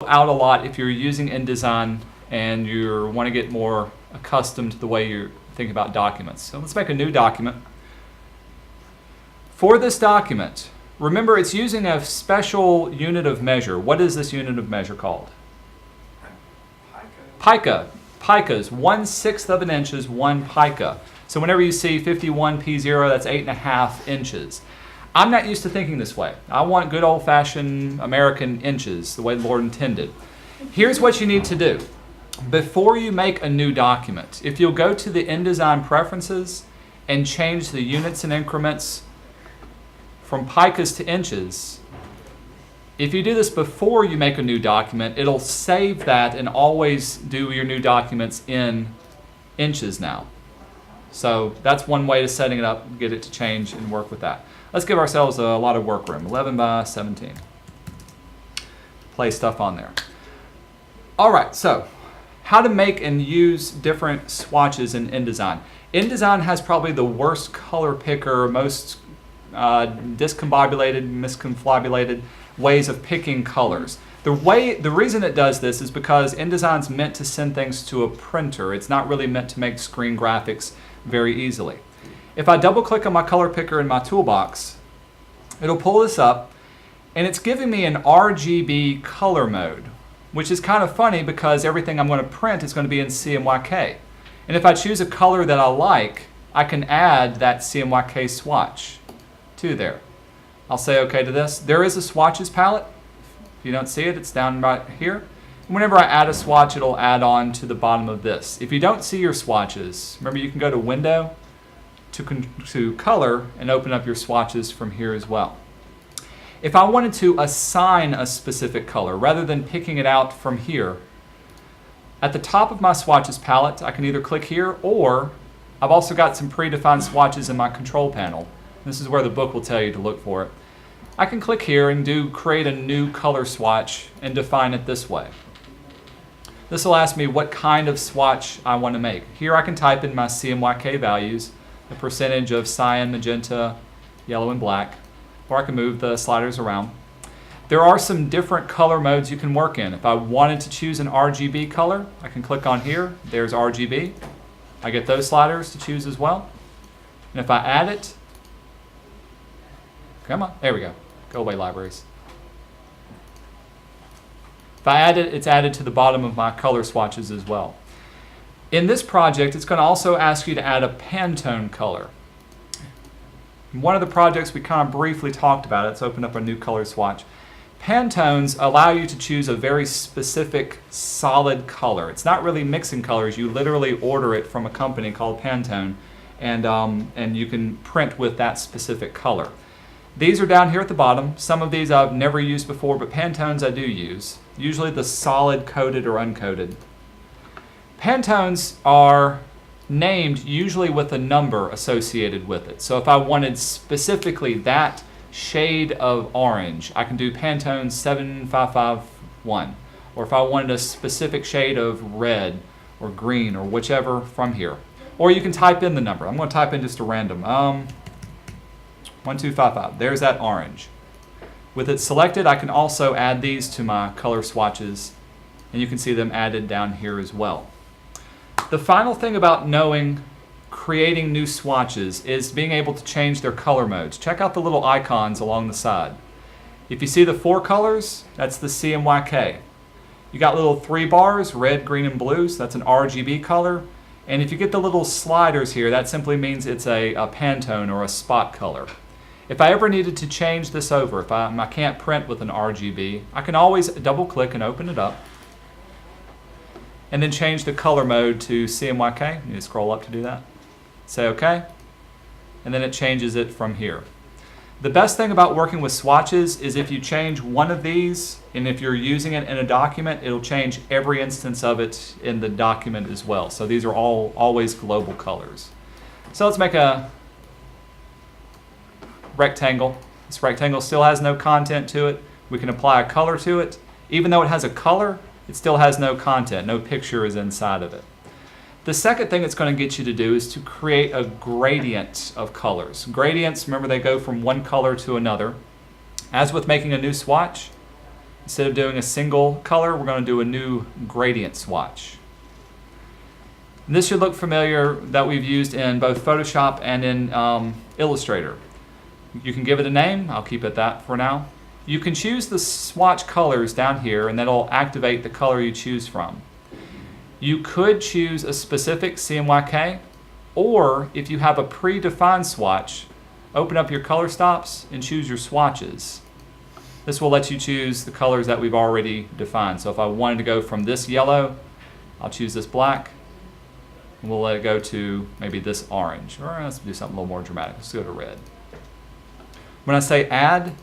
out a lot if you're using InDesign and you want to get more accustomed to the way you're thinking about documents. So let's make a new document. For this document, remember it's using a special unit of measure. What is this unit of measure called? Pica. Picas, 1/6 of an inch is 1 pica. So whenever you see 51 P0, that's 8.5 inches. I'm not used to thinking this way. I want good old-fashioned American inches, the way the Lord intended. Here's what you need to do. Before you make a new document, if you'll go to the InDesign preferences and change the units and increments from picas to inches, if you do this before you make a new document, it'll save that and always do your new documents in inches now. So that's one way to setting it up, get it to change and work with that. Let's give ourselves a lot of work room, 11 by 17. Place stuff on there. All right, so how to make and use different swatches in InDesign. InDesign has probably the worst color picker, most discombobulated, misconfabulated ways of picking colors. The reason it does this is because InDesign's meant to send things to a printer. It's not really meant to make screen graphics very easily. If I double click on my color picker in my toolbox, it'll pull this up and it's giving me an RGB color mode, which is kind of funny because everything I'm going to print is going to be in CMYK. And if I choose a color that I like, I can add that CMYK swatch to there. I'll say OK to this. There is a swatches palette. If you don't see it, it's down right here. And whenever I add a swatch, it'll add on to the bottom of this. If you don't see your swatches, remember you can go to Window, to Color, and open up your swatches from here as well. If I wanted to assign a specific color, rather than picking it out from here, at the top of my swatches palette, I can either click here, or I've also got some predefined swatches in my control panel. This is where the book will tell you to look for it. I can click here and create a new color swatch and define it this way. This will ask me what kind of swatch I want to make. Here I can type in my CMYK values, the percentage of cyan, magenta, yellow, and black, or I can move the sliders around. There are some different color modes you can work in. If I wanted to choose an RGB color, I can click on here. There's RGB. I get those sliders to choose as well. And if I add it, come on, there we go. Go away, libraries. If I add it, it's added to the bottom of my color swatches as well. In this project, it's going to also ask you to add a Pantone color. In one of the projects we kind of briefly talked about it. Let's open up a new color swatch. Pantones allow you to choose a very specific solid color. It's not really mixing colors. You literally order it from a company called Pantone, and you can print with that specific color. These are down here at the bottom. Some of these I've never used before, but Pantones I do use. Usually the solid coated or uncoated. Pantones are named usually with a number associated with it. So if I wanted specifically that shade of orange, I can do Pantone 7551. Or if I wanted a specific shade of red or green or whichever from here. Or you can type in the number. I'm going to type in just a random. 1255. There's that orange. With it selected, I can also add these to my color swatches, and you can see them added down here as well. The final thing about creating new swatches is being able to change their color modes. Check out the little icons along the side. If you see the 4 colors, that's the CMYK. You got little 3 bars, red, green, and blue, so that's an RGB color. And if you get the little sliders here, that simply means it's a Pantone or a spot color. If I ever needed to change this over, if I can't print with an RGB, I can always double click and open it up and then change the color mode to CMYK. You just scroll up to do that. Say OK, and then it changes it from here. The best thing about working with swatches is if you change one of these, and if you're using it in a document, it'll change every instance of it in the document as well. So these are always global colors. So let's make a rectangle. This rectangle still has no content to it. We can apply a color to it. Even though it has a color, it still has no content. No picture is inside of it. The second thing it's going to get you to do is to create a gradient of colors. Gradients, remember, they go from one color to another. As with making a new swatch, Instead of doing a single color, we're going to do a new gradient swatch. And this should look familiar, that we've used in both Photoshop and in Illustrator. You can give it a name. I'll keep it that for now. You can choose the swatch colors down here, and that'll activate the color you choose from. You could choose a specific CMYK, or if you have a predefined swatch, open up your color stops and choose your swatches. This will let you choose the colors that we've already defined. So if I wanted to go from this yellow, I'll choose this black, and we'll let it go to maybe this orange. Or let's do something a little more dramatic. Let's go to red. When I say add,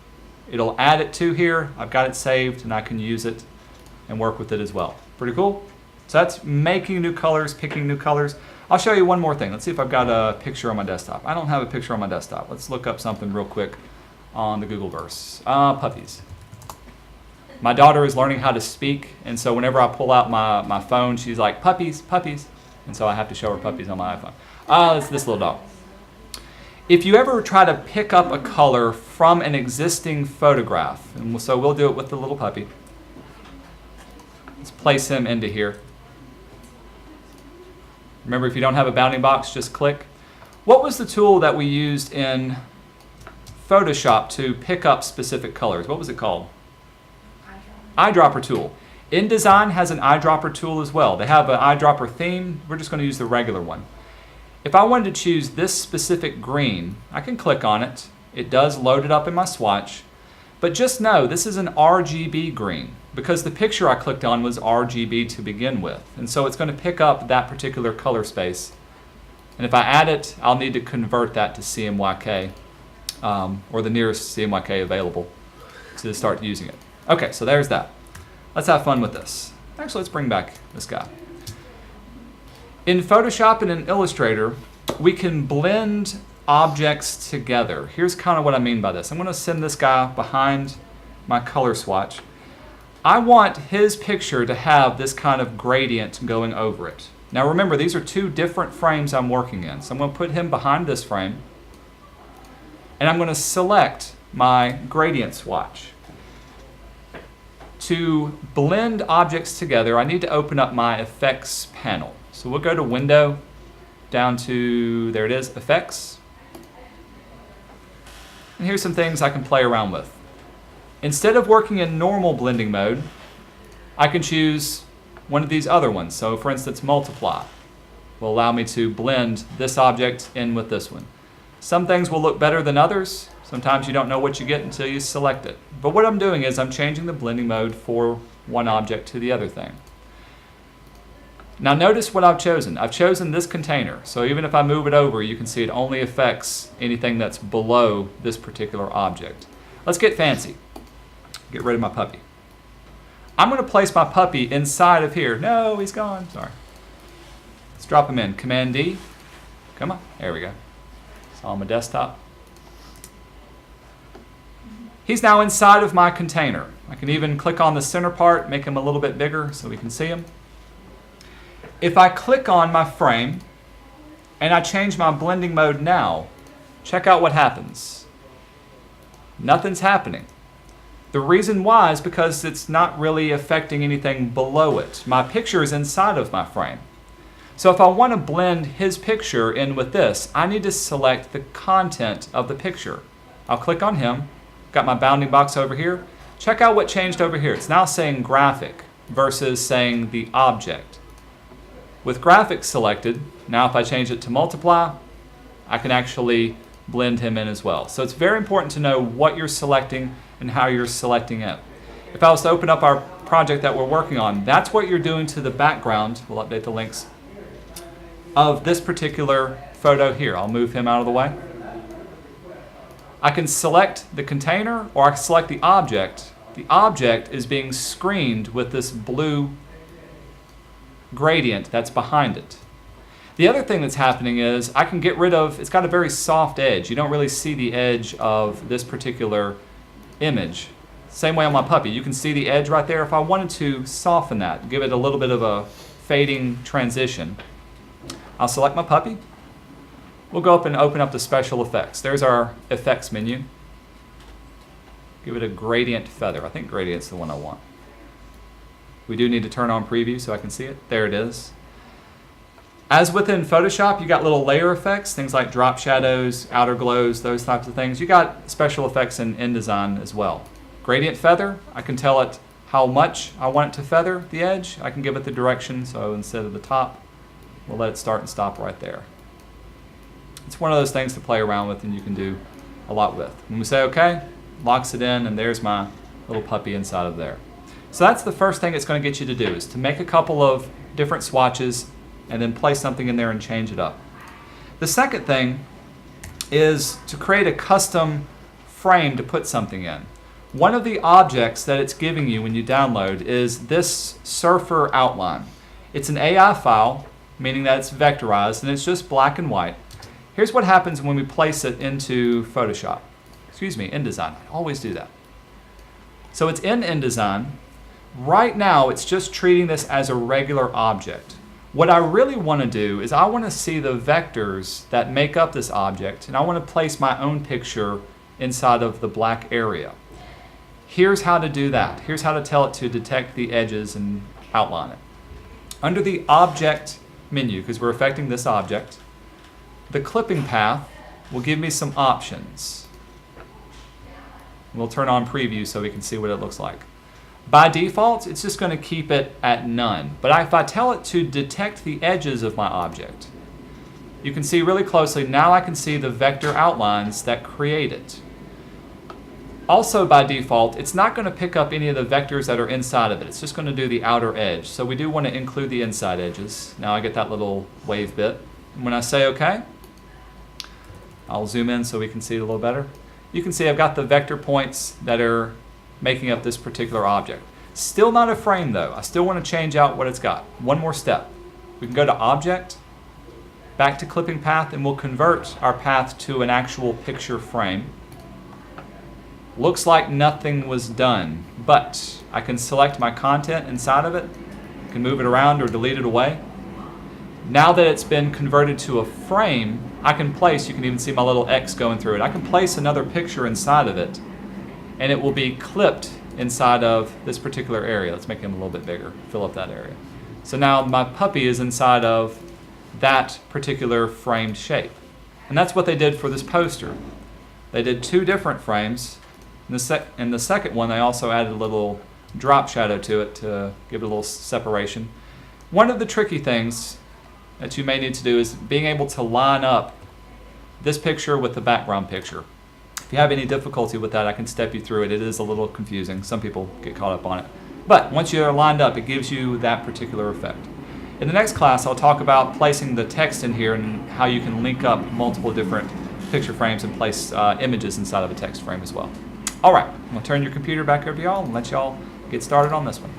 it'll add it to here. I've got it saved, and I can use it and work with it as well. Pretty cool? So that's making new colors, picking new colors. I'll show you one more thing. Let's see if I've got a picture on my desktop. I don't have a picture on my desktop. Let's look up something real quick on the Googleverse. Puppies. My daughter is learning how to speak, and so whenever I pull out my phone, she's like, puppies, puppies. And so I have to show her puppies on my iPhone. It's this little dog. If you ever try to pick up a color from an existing photograph, and so we'll do it with the little puppy. Let's place him into here. Remember, if you don't have a bounding box, just click. What was the tool that we used in Photoshop to pick up specific colors? What was it called? Eyedropper tool. InDesign has an eyedropper tool as well. They have an eyedropper theme. We're just going to use the regular one. If I wanted to choose this specific green, I can click on it. It does load it up in my swatch. But just know this is an RGB green because the picture I clicked on was RGB to begin with. And so it's going to pick up that particular color space. And if I add it, I'll need to convert that to CMYK or the nearest CMYK available to start using it. Okay, so there's that. Let's have fun with this. Actually, let's bring back this guy. In Photoshop and in Illustrator, we can blend objects together. Here's kind of what I mean by this. I'm going to send this guy behind my color swatch. I want his picture to have this kind of gradient going over it. Now remember, these are two different frames I'm working in. So I'm going to put him behind this frame, and I'm going to select my gradient swatch. To blend objects together, I need to open up my effects panel. So we'll go to Window, down to, there it is, Effects. And here's some things I can play around with. Instead of working in normal blending mode, I can choose one of these other ones. So for instance, Multiply will allow me to blend this object in with this one. Some things will look better than others. Sometimes you don't know what you get until you select it. But what I'm doing is I'm changing the blending mode for one object to the other thing. Now notice what I've chosen. I've chosen this container. So even if I move it over, you can see it only affects anything that's below this particular object. Let's get fancy. Get rid of my puppy. I'm going to place my puppy inside of here. No, he's gone. Sorry. Let's drop him in. Command D. Come on. There we go. It's on my desktop. He's now inside of my container. I can even click on the center part, make him a little bit bigger so we can see him. If I click on my frame and I change my blending mode now, check out what happens. Nothing's happening. The reason why is because it's not really affecting anything below it. My picture is inside of my frame. So if I want to blend his picture in with this, I need to select the content of the picture. I'll click on him. Got my bounding box over here. Check out what changed over here. It's now saying graphic versus saying the object. With graphics selected, now if I change it to multiply, I can actually blend him in as well. So it's very important to know what you're selecting and how you're selecting it. If I was to open up our project that we're working on, that's what you're doing to the background. We'll update the links of this particular photo here. I'll move him out of the way. I can select the container or I can select the object. The object is being screened with this blue gradient that's behind it. The other thing that's happening is I can get rid of, it's got a very soft edge. You don't really see the edge of this particular image. Same way on my puppy. You can see the edge right there. If I wanted to soften that, give it a little bit of a fading transition, I'll select my puppy. We'll go up and open up the special effects. There's our effects menu. give it a gradient feather. I think gradient's the one I want. We do need to turn on preview so I can see it. There it is. As within Photoshop, you got little layer effects, things like drop shadows, outer glows, those types of things. You got special effects in InDesign as well. Gradient feather, I can tell it how much I want it to feather the edge. I can give it the direction, so instead of the top, we'll let it start and stop right there. It's one of those things to play around with and you can do a lot with. When we say OK, locks it in, and there's my little puppy inside of there. So that's the first thing it's going to get you to do, is to make a couple of different swatches and then place something in there and change it up. The second thing is to create a custom frame to put something in. One of the objects that it's giving you when you download is this surfer outline. It's an AI file, meaning that it's vectorized, and it's just black and white. Here's what happens when we place it into Photoshop. Excuse me, InDesign. I always do that. So it's in InDesign. Right now, it's just treating this as a regular object. What I really want to do is I want to see the vectors that make up this object, and I want to place my own picture inside of the black area. Here's how to do that. Here's how to tell it to detect the edges and outline it. Under the Object menu, because we're affecting this object, the clipping path will give me some options. We'll turn on preview so we can see what it looks like. By default, it's just going to keep it at none. But if I tell it to detect the edges of my object, you can see really closely, now I can see the vector outlines that create it. Also by default, it's not going to pick up any of the vectors that are inside of it. It's just going to do the outer edge. So we do want to include the inside edges. Now I get that little wave bit. And when I say OK, I'll zoom in so we can see it a little better. You can see I've got the vector points that are making up this particular object. Still not a frame though. I still want to change out what it's got. One more step. We can go to Object, back to Clipping Path, and we'll convert our path to an actual picture frame. Looks like nothing was done, but I can select my content inside of it, I can move it around or delete it away. Now that it's been converted to a frame, I can place, you can even see my little X going through it, I can place another picture inside of it, and it will be clipped inside of this particular area. Let's make him a little bit bigger, fill up that area. So now my puppy is inside of that particular framed shape. And that's what they did for this poster. They did two different frames. In the second one, they also added a little drop shadow to it to give it a little separation. One of the tricky things that you may need to do is being able to line up this picture with the background picture. If you have any difficulty with that, I can step you through it. It is a little confusing. Some people get caught up on it. But once you're lined up, it gives you that particular effect. In the next class, I'll talk about placing the text in here and how you can link up multiple different picture frames and place images inside of a text frame as well. All right, I'm going to turn your computer back over to y'all and let y'all get started on this one.